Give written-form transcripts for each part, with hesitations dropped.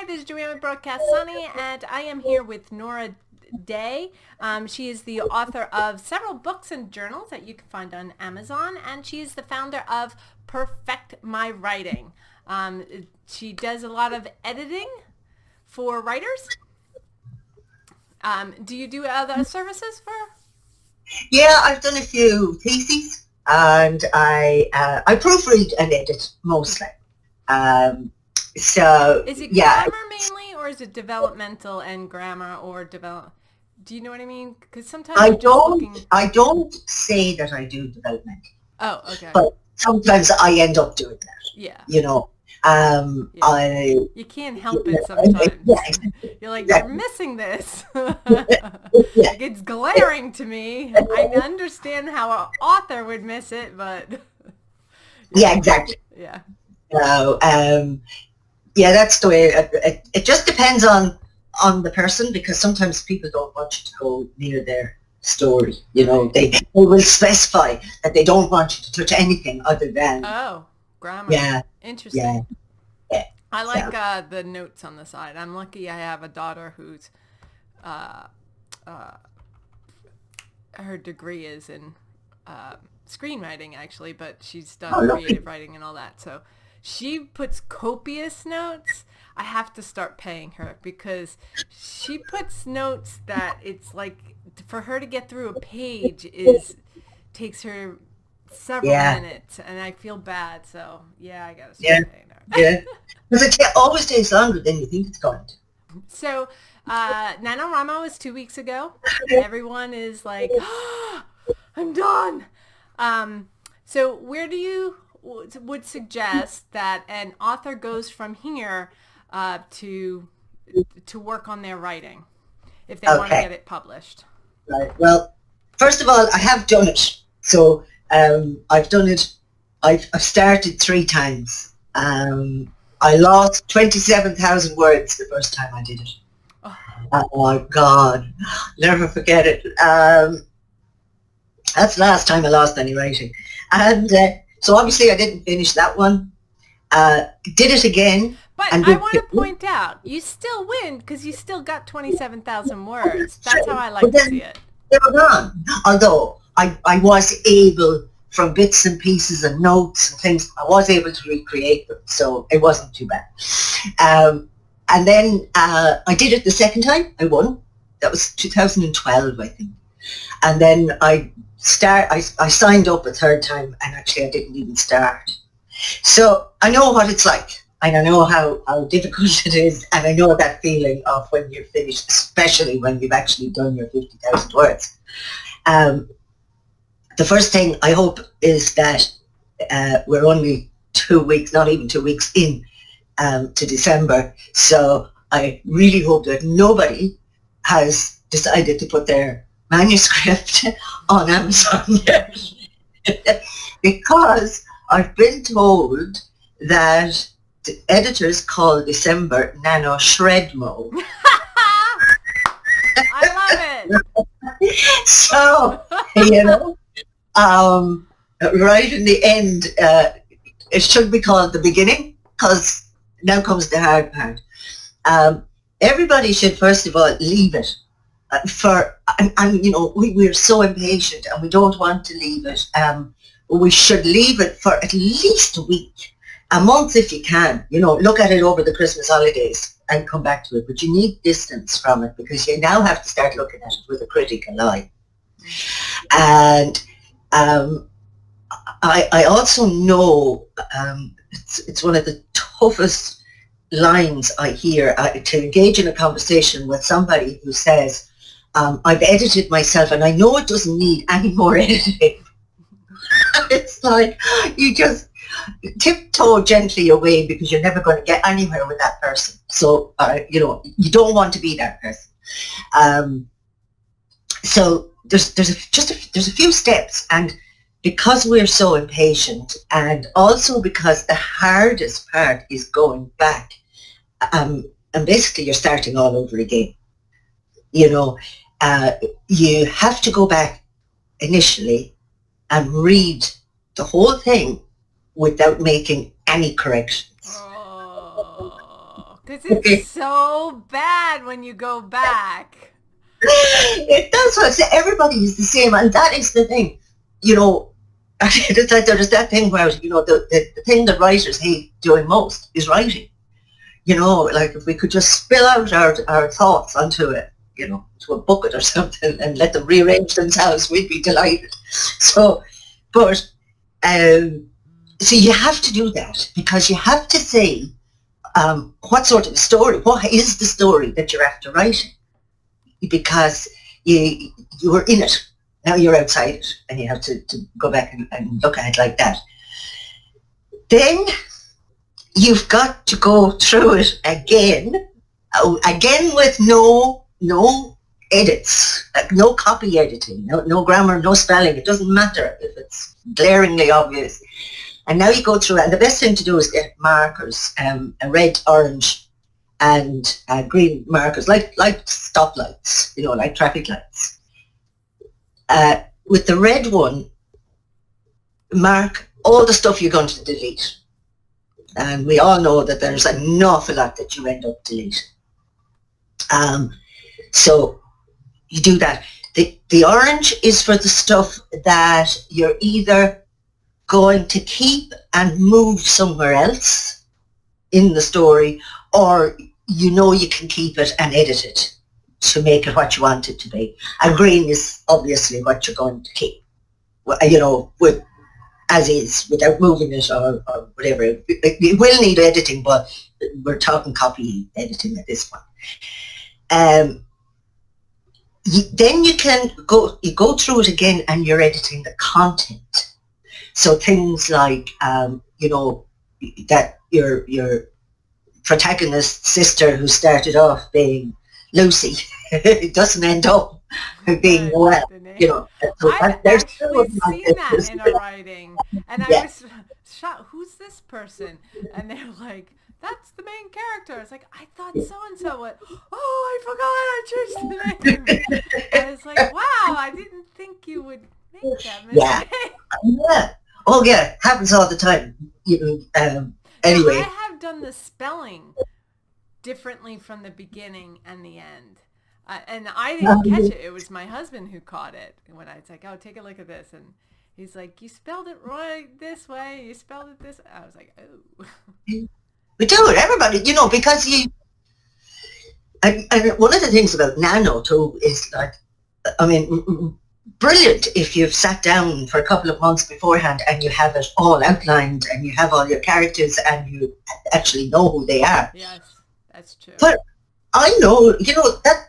This is Joanna with Broadcast Sunny, and I am here with Norah Dey. She is the author of several books and journals that you can find on Amazon, and she is the founder of Perfect My Writing. She does a lot of editing for writers. Do you do other services for? Yeah, I've done a few theses, and I proofread and edit mostly. So is it yeah, grammar mainly, or is it developmental and grammar, or develop? Do you know what I mean? Because sometimes I you're just looking. I don't say that I do development. Oh, okay. But sometimes I end up doing that. Yeah. You know, yeah. You can't help it sometimes. Yeah, exactly. You're like, Exactly. you're missing this. Yeah. Like, it's glaring to me. I understand how an author would miss it, but Yeah, exactly. yeah. So, yeah, that's the way. It just depends on the person, because sometimes people don't want you to go near their story. You know, they will specify that they don't want you to touch anything other than grammar. Yeah. Interesting. Yeah. I like the notes on the side. I'm lucky I have a daughter who's her degree is in screenwriting, actually, but she's done creative writing and all that. So she puts copious notes. I have to start paying her, because she puts notes that it's like, for her to get through a page takes her several minutes, and I feel bad. So yeah, I gotta start paying her. Yeah, because it always takes longer than you think it's going to. So NaNoWriMo is 2 weeks ago. Everyone is like, oh, I'm done. So where do you would suggest that an author goes from here to work on their writing if they want to get it published? Right. Well, first of all, I have done it. So I've done it. I've started 3 times. I lost 27,000 words the first time I did it. Oh my God, never forget it. That's the last time I lost any writing. And so obviously I didn't finish that one. Did it again. But I want to point out, you still win because you still got 27,000 words. That's how I like to see it. They were gone. Although I was able, from bits and pieces and notes and things, I was able to recreate them. So it wasn't too bad. And then I did it the second time. I won. That was 2012, I think. And then I signed up a third time, and actually I didn't even start. So I know what it's like, and I know how difficult it is, and I know that feeling of when you're finished, especially when you've actually done your 50,000 words. The first thing I hope is that we're only 2 weeks, not even 2 weeks in to December. So I really hope that nobody has decided to put their manuscript on Amazon yet. Because I've been told that the editors call December NaNoWriMo. I love it. So, you know, right in the end, it should be called the beginning, because now comes the hard part. Everybody should first of all leave it and you know, we're so impatient and we don't want to leave it. We should leave it for at least a week, a month if you can. You know, look at it over the Christmas holidays and come back to it. But you need distance from it, because you now have to start looking at it with a critical eye. And I also know it's one of the toughest lines I hear to engage in a conversation with somebody who says, I've edited myself and I know it doesn't need any more editing. It's like you just tiptoe gently away, because you're never going to get anywhere with that person. So, you know, you don't want to be that person. So there's a few steps, and because we're so impatient, and also because the hardest part is going back, and basically you're starting all over again. You know, you have to go back initially and read the whole thing without making any corrections. Oh, This is Okay. so bad when you go back. It does. What everybody is the same, and that is the thing. You know, there's that thing where, you know, the thing that writers hate doing most is writing. You know, like if we could just spill out our thoughts onto it, you know, to a bucket or something and let them rearrange themselves, we'd be delighted. So, but, so you have to do that because you have to say what sort of story, what is the story that you're after writing? Because you were in it, now you're outside it, and you have to go back and look at it like that. Then you've got to go through it again with no edits, no copy editing, no grammar, no spelling. It doesn't matter if it's glaringly obvious. And now you go through it, and the best thing to do is get markers, a red, orange, and green markers, like stoplights, you know, like traffic lights. With the red one, mark all the stuff you're going to delete. And we all know that there's an awful lot that you end up deleting. So you do that. The orange is for the stuff that you're either going to keep and move somewhere else in the story, or you know you can keep it and edit it to make it what you want it to be. And green is obviously what you're going to keep, you know, with as is, without moving it or whatever. It will need editing, but we're talking copy editing at this point. Then you can go through it again, and you're editing the content. So things like, you know, that your protagonist's sister, who started off being Lucy, it doesn't end up being Noel. You know, so I've actually seen that in a writing, and I was shocked. Who's this person? And they're like, "That's the main character." It's like, I thought so and so. What? Oh, I forgot I changed the name. I was like, wow, I didn't think you would make that mistake. Yeah. Oh yeah, happens all the time. Anyway, now, I have done the spelling differently from the beginning and the end. And I didn't catch it. It was my husband who caught it when I was like, "Oh, take a look at this." And he's like, "You spelled it right this way. You spelled it this." I was like, "Oh." We do it, everybody, you know, because and one of the things about NaNo too is, like, I mean, brilliant if you've sat down for a couple of months beforehand and you have it all outlined and you have all your characters and you actually know who they are. Yes, that's true. But I know, you know, that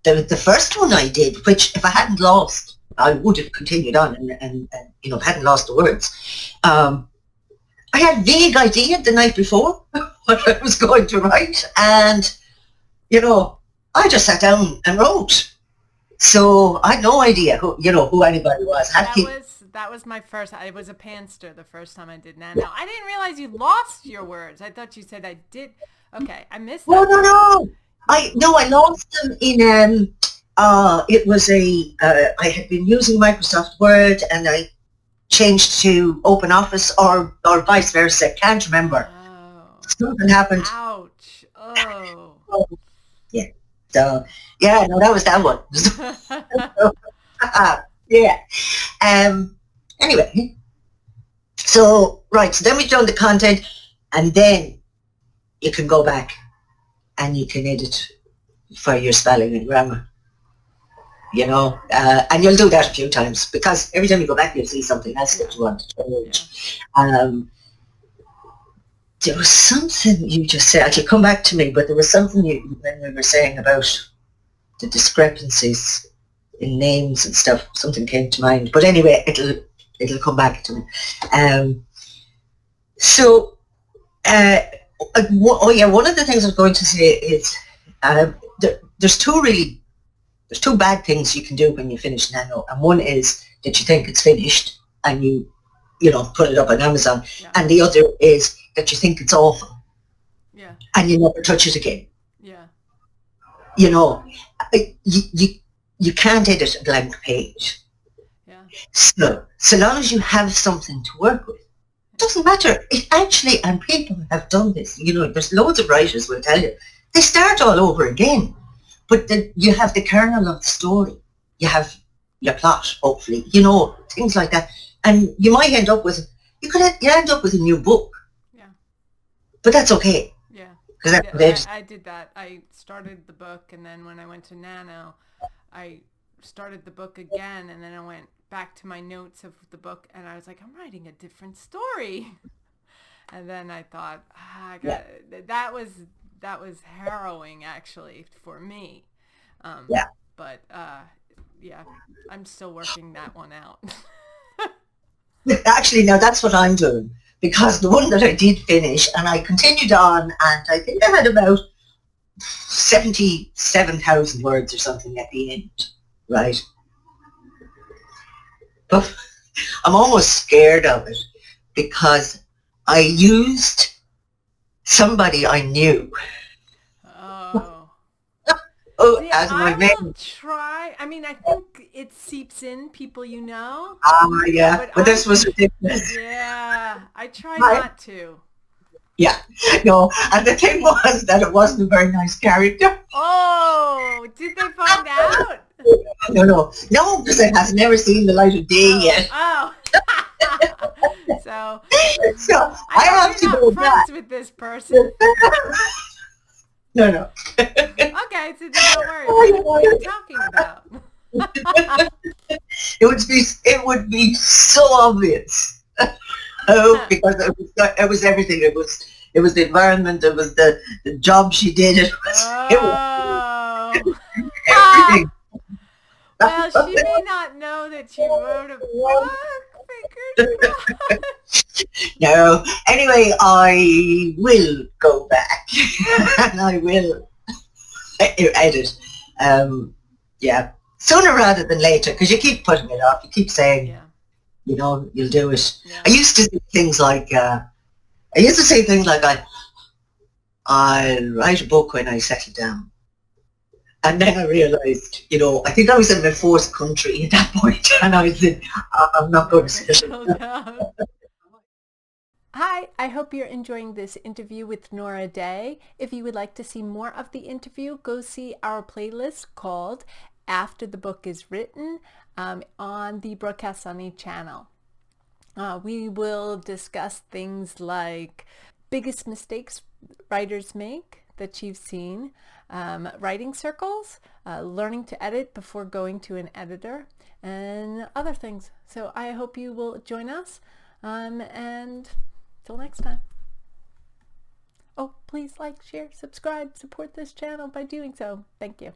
the first one I did, which if I hadn't lost, I would have continued on and you know, hadn't lost the words. I had a vague idea the night before what I was going to write, and, you know, I just sat down and wrote. So I had no idea who anybody was. That was my first. I was a pantster the first time I did NaNo. I didn't realize you lost your words. I thought you said I did. Okay, I missed that. No. I lost them in it was I had been using Microsoft Word and I changed to Open Office or vice versa. Can't remember. Oh. Something happened. Ouch. Oh. Yeah. So yeah, no, that was that one. Yeah. Anyway. So then we've done the content, and then you can go back and you can edit for your spelling and grammar. You know, and you'll do that a few times, because every time you go back you'll see something else that you want to change. There was something you just said, it'll come back to me, but there was something when we were saying about the discrepancies in names and stuff, something came to mind. But anyway, it'll come back to me. One of the things I was going to say is there's two bad things you can do when you finish NaNo, and one is that you think it's finished and you put it up on Amazon, and the other is that you think it's awful, and you never touch it again. You know, you can't edit a blank page. So long as you have something to work with, doesn't matter. It actually, and people have done this, there's loads of writers will tell you, they start all over again. But then you have the kernel of the story. You have your plot, hopefully, things like that. And you might end up with, you end up with a new book. Yeah. But that's okay. Yeah. Because I did that. I started the book, and then when I went to NaNo, I started the book again, and then I went back to my notes of the book, and I was like, I'm writing a different story. And then I thought, that was harrowing actually for me. But yeah, I'm still working that one out. Actually, now that's what I'm doing, because the one that I did finish, and I continued on, and I think I had about 77,000 words or something at the end, right? But I'm almost scared of it, because I used somebody I knew. See, as my I will try. I mean, I think it seeps in people you know. Yeah, but this was ridiculous. Yeah, I try not to. Yeah, no, and the thing was that it wasn't a very nice character. Oh, did they find out? No, because it has never seen the light of day yet. Oh. So I have to go friends with this person. No. Okay, so don't worry. What are you talking about? It would be so obvious. Because it was everything. It was the environment. It was the job she did. It was everything. Well, she may not know that she wrote a book. No. Anyway, I will go back and I will edit. Yeah, sooner rather than later, because you keep putting it off. You keep saying, you'll do it. Yeah. I used to say things like, I'll write a book when I settle down. And then I realised, I think I was in my fourth country at that point, and I said, I'm not going to settle down. Hi, I hope you're enjoying this interview with Norah Dey. If you would like to see more of the interview, go see our playlist called After the Book is Written on the Broadcast Sunny channel. We will discuss things like biggest mistakes writers make that you've seen, writing circles, learning to edit before going to an editor, and other things. So I hope you will join us, and till next time. Oh, please like, share, subscribe, support this channel by doing so. Thank you.